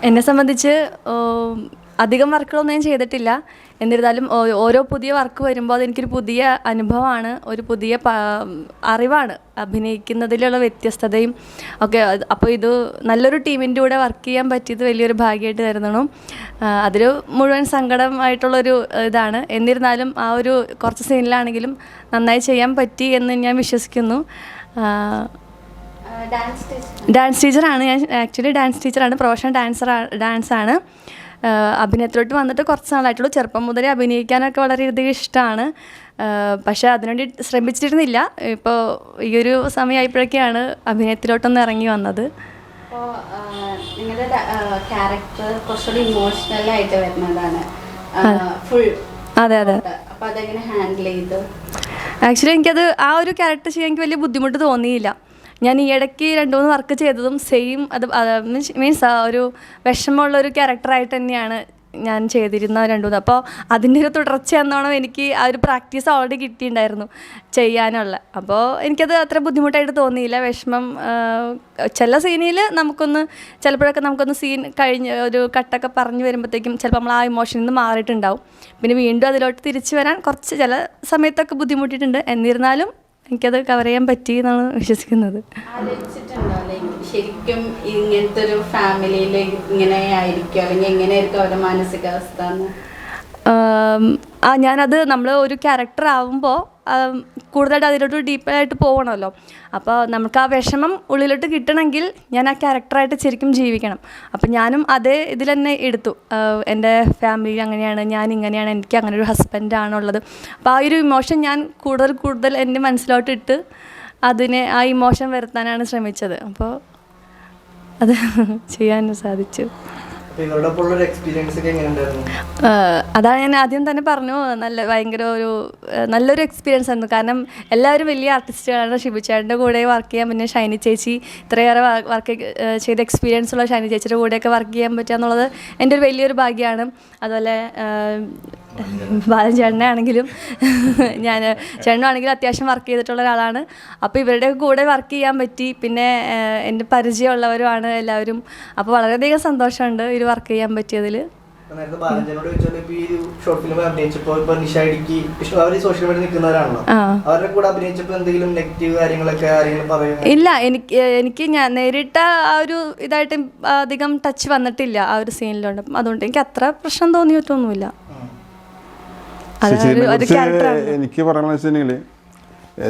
എന്നെ സംബന്ധിച്ച് അധികം വർക്കുകളൊന്നും ഞാൻ ചെയ്തിട്ടില്ല. എന്നിരുന്നാലും ഓരോ പുതിയ വർക്ക് വരുമ്പോൾ അതെനിക്കൊരു പുതിയ അനുഭവമാണ്, ഒരു പുതിയ അറിവാണ് അഭിനയിക്കുന്നതിലുള്ള വ്യത്യസ്തതയും ഒക്കെ. അപ്പോൾ ഇത് നല്ലൊരു ടീമിൻ്റെ കൂടെ വർക്ക് ചെയ്യാൻ പറ്റിയത് വലിയൊരു ഭാഗ്യമായിട്ട് കരുതണം. അതിൽ മുഴുവൻ സങ്കടമായിട്ടുള്ളൊരു ഇതാണ്. എന്നിരുന്നാലും ആ ഒരു കുറച്ച് സീനിലാണെങ്കിലും നന്നായി ചെയ്യാൻ പറ്റി എന്ന് ഞാൻ വിശ്വസിക്കുന്നു. ഡാൻസ് ടീച്ചറാണ് ഞാൻ. ആക്ച്വലി ഡാൻസ് ടീച്ചറാണ്, പ്രൊഫഷണൽ ഡാൻസാണ്. അഭിനയത്തിലോട്ട് വന്നിട്ട് കുറച്ച് നാളായിട്ടുള്ളൂ. ചെറുപ്പം മുതലേ അഭിനയിക്കാനൊക്കെ വളരെയധികം ഇഷ്ടമാണ്. പക്ഷേ അതിനുവേണ്ടി ശ്രമിച്ചിരുന്നില്ല. ഇപ്പോൾ ഈ ഒരു സമയമായപ്പോഴൊക്കെയാണ് അഭിനയത്തിലോട്ടൊന്ന് ഇറങ്ങി വന്നത്. അപ്പോൾ നിങ്ങളുടെ ക്യാരക്ടർ കുറച്ചുകൂടി ഇമോഷണലായിട്ട് വരുന്നതാണ് ഫുൾ. അതെ. അപ്പോൾ അതെങ്ങനെ ഹാൻഡിൽ ചെയ്തു? ആക്ച്വലി എനിക്കത് ആ ഒരു ക്യാരക്ടർ ചെയ്യാൻ എനിക്ക് വലിയ ബുദ്ധിമുട്ട് തോന്നിയില്ല. ഞാൻ ഈ ഇടയ്ക്ക് 2-3 വർക്ക് ചെയ്തതും സെയിം അത് മീൻസ് ഒരു വിഷമമുള്ളൊരു ക്യാരക്ടറായിട്ട് തന്നെയാണ് ഞാൻ ചെയ്തിരുന്ന 2-3. അപ്പോൾ അതിൻ്റെ ഒരു തുടർച്ച എന്നോണം എനിക്ക് ആ ഒരു പ്രാക്ടീസ് ഓൾറെഡി കിട്ടിയിട്ടുണ്ടായിരുന്നു ചെയ്യാനുള്ള. അപ്പോൾ എനിക്കത് അത്ര ബുദ്ധിമുട്ടായിട്ട് തോന്നിയില്ല. വിഷമം ചില സീനിൽ ചിലപ്പോഴൊക്കെ നമുക്കൊന്ന് സീൻ കഴിഞ്ഞ് ഒരു കട്ടൊക്കെ പറഞ്ഞു വരുമ്പോഴത്തേക്കും ചിലപ്പോൾ നമ്മൾ ആ ഇമോഷനിൽ നിന്ന് മാറിയിട്ടുണ്ടാവും. പിന്നെ വീണ്ടും അതിലോട്ട് തിരിച്ചു വരാൻ കുറച്ച് ചില സമയത്തൊക്കെ ബുദ്ധിമുട്ടിയിട്ടുണ്ട്. എന്നിരുന്നാലും എനിക്കത് കവർ ചെയ്യാൻ പറ്റി എന്നാണ് വിശ്വസിക്കുന്നത്. ശരിക്കും ഇങ്ങനത്തെ ഒരു ഫാമിലിയിൽ ഇങ്ങനെ ആയിരിക്കും, അല്ലെങ്കിൽ എങ്ങനെയായിരിക്കും അവരുടെ മാനസികാവസ്ഥ? ഞാനത് നമ്മൾ ഒരു ക്യാരക്ടർ ആവുമ്പോൾ കൂടുതലായിട്ട് അതിലോട്ട് ഡീപ്പായിട്ട് പോകണമല്ലോ. അപ്പോൾ നമുക്ക് ആ വിഷമം ഉള്ളിലോട്ട് കിട്ടണമെങ്കിൽ ഞാൻ ആ ക്യാരക്ടറായിട്ട് ശരിക്കും ജീവിക്കണം. അപ്പം ഞാനും അതേ ഇതിൽ തന്നെ എടുത്തു. എൻ്റെ ഫാമിലി അങ്ങനെയാണ്, ഞാൻ ഇങ്ങനെയാണ്, എനിക്ക് അങ്ങനെ ഒരു ഹസ്ബൻഡാണുള്ളത്. അപ്പോൾ ആ ഒരു ഇമോഷൻ ഞാൻ കൂടുതൽ എൻ്റെ മനസ്സിലോട്ട് ഇട്ട് ആ ഇമോഷൻ വരുത്താനാണ് ശ്രമിച്ചത്. അപ്പോൾ അത് ചെയ്യാൻ സാധിച്ചു. അതാണ് ഞാൻ ആദ്യം തന്നെ പറഞ്ഞു, ഭയങ്കര നല്ലൊരു എക്സ്പീരിയൻസ് ആയിരുന്നു. കാരണം എല്ലാവരും വലിയ ആർട്ടിസ്റ്റുകളാണ്. ഷിബുചേട്ടൻ്റെ കൂടെ വർക്ക് ചെയ്യാൻ, പിന്നെ ഷൈനി ചേച്ചി ഇത്രയേറെ വർക്ക് ചെയ്ത എക്സ്പീരിയൻസ് ഉള്ള ഷൈനി ചേച്ചിയുടെ കൂടെയൊക്കെ വർക്ക് ചെയ്യാൻ പറ്റുക എന്നുള്ളത് എൻ്റെ ഒരു വലിയൊരു ഭാഗ്യമാണ്. അതുപോലെ ബാലൻ ചേട്ടനാണെങ്കിലും ചേട്ടനാണെങ്കിലും അത്യാവശ്യം വർക്ക് ചെയ്തിട്ടുള്ള ഒരാളാണ്. അപ്പോൾ ഇവരുടെ കൂടെ വർക്ക് ചെയ്യാൻ പറ്റി. പിന്നെ എൻ്റെ പരിചയമുള്ളവരുമാണ് എല്ലാവരും. അപ്പോൾ വളരെയധികം സന്തോഷമുണ്ട് ഇവർ വർക്ക് ചെയ്യാൻ പറ്റിയതിൽ. ഇല്ല, എനിക്ക് ഞാൻ നേരിട്ട ആ ഒരു ഇതായിട്ട് അധികം ടച്ച് വന്നിട്ടില്ല ആ ഒരു സീനിലുണ്ട്. അപ്പം അതുകൊണ്ട് എനിക്ക് അത്ര പ്രശ്നം തോന്നിയിട്ടൊന്നുമില്ല. എനിക്ക് പറയാന്ന് വെച്ചിട്ടുണ്ടെങ്കിൽ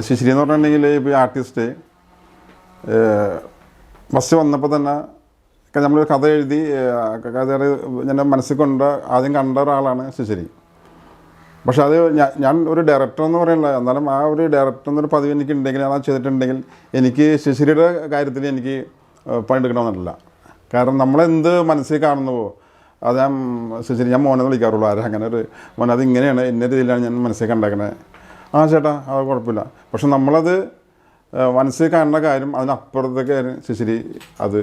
ശിശിരി എന്ന് പറഞ്ഞിട്ടുണ്ടെങ്കിൽ ഇപ്പോൾ ആർട്ടിസ്റ്റ് ഫസ്റ്റ് വന്നപ്പോൾ തന്നെ നമ്മളൊരു കഥ എഴുതി കഥയുടെ എൻ്റെ മനസ്സിൽ ആദ്യം കണ്ട ഒരാളാണ് ശിശിരി. പക്ഷെ അത് ഞാൻ ഒരു ഡയറക്ടർ എന്ന് പറയുന്നില്ല, എന്നാലും ആ ഒരു ഡയറക്ടർ എന്നൊരു പതിവ് എനിക്ക് ഉണ്ടെങ്കിൽ ഞാൻ ചെയ്തിട്ടുണ്ടെങ്കിൽ എനിക്ക് ശിശിരിയുടെ കാര്യത്തിൽ എനിക്ക് പണിയെടുക്കണമെന്നില്ല. കാരണം നമ്മളെന്ത് മനസ്സിൽ കാണുന്നുവോ അത് ഞാൻ മോനെ വിളിക്കാറുള്ളൂ. അങ്ങനെ ഒരു മോനെ അത് ഇങ്ങനെയാണ്, ഇന്ന രീതിയിലാണ് ഞാൻ മനസ്സിൽ കണ്ടേക്കണേ. ആ ചേട്ടാ അത് കുഴപ്പമില്ല. പക്ഷെ നമ്മളത് മനസ്സിൽ കാണുന്ന കാര്യം അതിനപ്പുറത്തൊക്കെ ശിശിരി അത്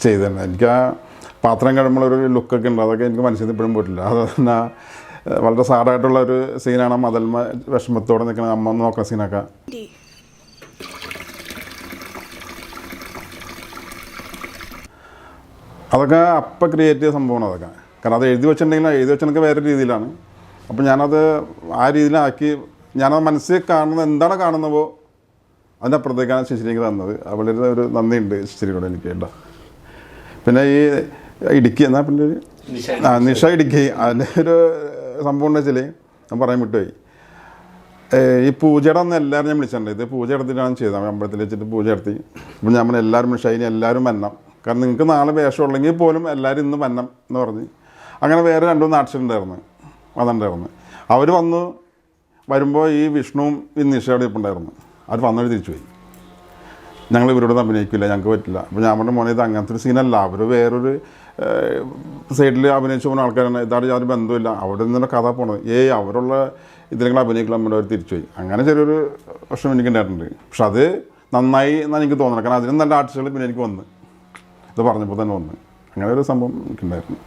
ചെയ്തു തന്നെ. എനിക്ക് ആ പാത്രം കഴിയുമ്പോഴൊരു ലുക്കൊക്കെ ഉണ്ട്, അതൊക്കെ എനിക്ക് മനസ്സിൽ നിന്ന് ഇപ്പോഴും പോയിട്ടില്ല. അത് തന്നെ വളരെ സാഡായിട്ടുള്ള ഒരു സീനാണ്. മതൽമ വിഷമത്തോടെ നിൽക്കുന്ന അമ്മ നോക്കുന്ന സീനൊക്കെ. അതൊക്കെ അപ്പം ക്രിയേറ്റ് ചെയ്ത സംഭവമാണ് അതൊക്കെ. കാരണം അത് എഴുതി വെച്ചിട്ടുണ്ടെങ്കിൽ വേറെ രീതിയിലാണ്. അപ്പോൾ ഞാനത് ആ രീതിയിലാക്കി ഞാനത് മനസ്സിൽ കാണുന്നത് എന്താണ് കാണുന്നവോ അതിൻ്റെ അപ്പുറത്തേക്കാണ് ശിശിരിക്ക് തന്നത്. വളരെ ഒരു നന്ദിയുണ്ട് ശിശിരിയോട് എനിക്ക് കേട്ടോ. പിന്നെ ഈ ഇടുക്കി എന്നാൽ പിന്നെ നിഷ ഇടുക്കി അതിൻ്റെ ഒരു സംഭവം എന്ന് വെച്ചാൽ ഞാൻ പറയാൻ വിട്ടുപോയി. ഈ പൂജയുടെ അന്ന് എല്ലാവരും ഞാൻ വിളിച്ചിട്ടുണ്ട്. ഇത് പൂജ എടുത്തിട്ടാണ് ചെയ്തത്. അമ്പലത്തിൽ വെച്ചിട്ട് പൂജ നടത്തി. അപ്പോൾ ഞാൻ എല്ലാവരും ഷൈനി എല്ലാവരും വരണം, കാരണം നിങ്ങൾക്ക് നാളെ വേഷം ഉള്ളെങ്കിൽ പോലും എല്ലാവരും ഇന്ന് വരണം എന്ന് പറഞ്ഞ്. അങ്ങനെ വേറെ 2-3 ആർട്ടിസ്റ്റുണ്ടായിരുന്നു, അതുണ്ടായിരുന്നു. അവർ വരുമ്പോൾ ഈ വിഷ്ണുവും ഈ നിഷയോടെ ഇപ്പോൾ ഉണ്ടായിരുന്നു. അവർ വന്നവർ തിരിച്ചുപോയി. ഞങ്ങൾ ഇവരോടൊന്നും അഭിനയിക്കില്ല, ഞങ്ങൾക്ക് പറ്റില്ല. അപ്പോൾ ഞാൻ പറഞ്ഞ മോനെ ഇത് അങ്ങനത്തെ ഒരു സീനല്ല, അവർ വേറൊരു സൈഡിൽ അഭിനയിച്ചു പോകുന്ന ആൾക്കാരാണ്, ഇതാണ് യാതൊരു ബന്ധമില്ല, അവിടെ നിന്നുള്ള കഥ പോണത് അവരുള്ള ഇതിലെങ്കിലും അഭിനയിക്കണം നമ്മുടെ അവർ തിരിച്ചുപോയി. അങ്ങനെ ചെറിയൊരു പ്രശ്നം എനിക്കുണ്ടായിട്ടുണ്ട്. പക്ഷെ അത് നന്നായി എന്നാണ് എനിക്ക് തോന്നുന്നത്. കാരണം അതിനും നല്ല ആർട്ടിസ്റ്റുകൾ പിന്നെ എനിക്ക് വന്ന് ഇത് പറഞ്ഞപ്പോൾ തന്നെ വന്ന് അങ്ങനെ ഒരു സംഭവം എനിക്കുണ്ടായിരുന്നു.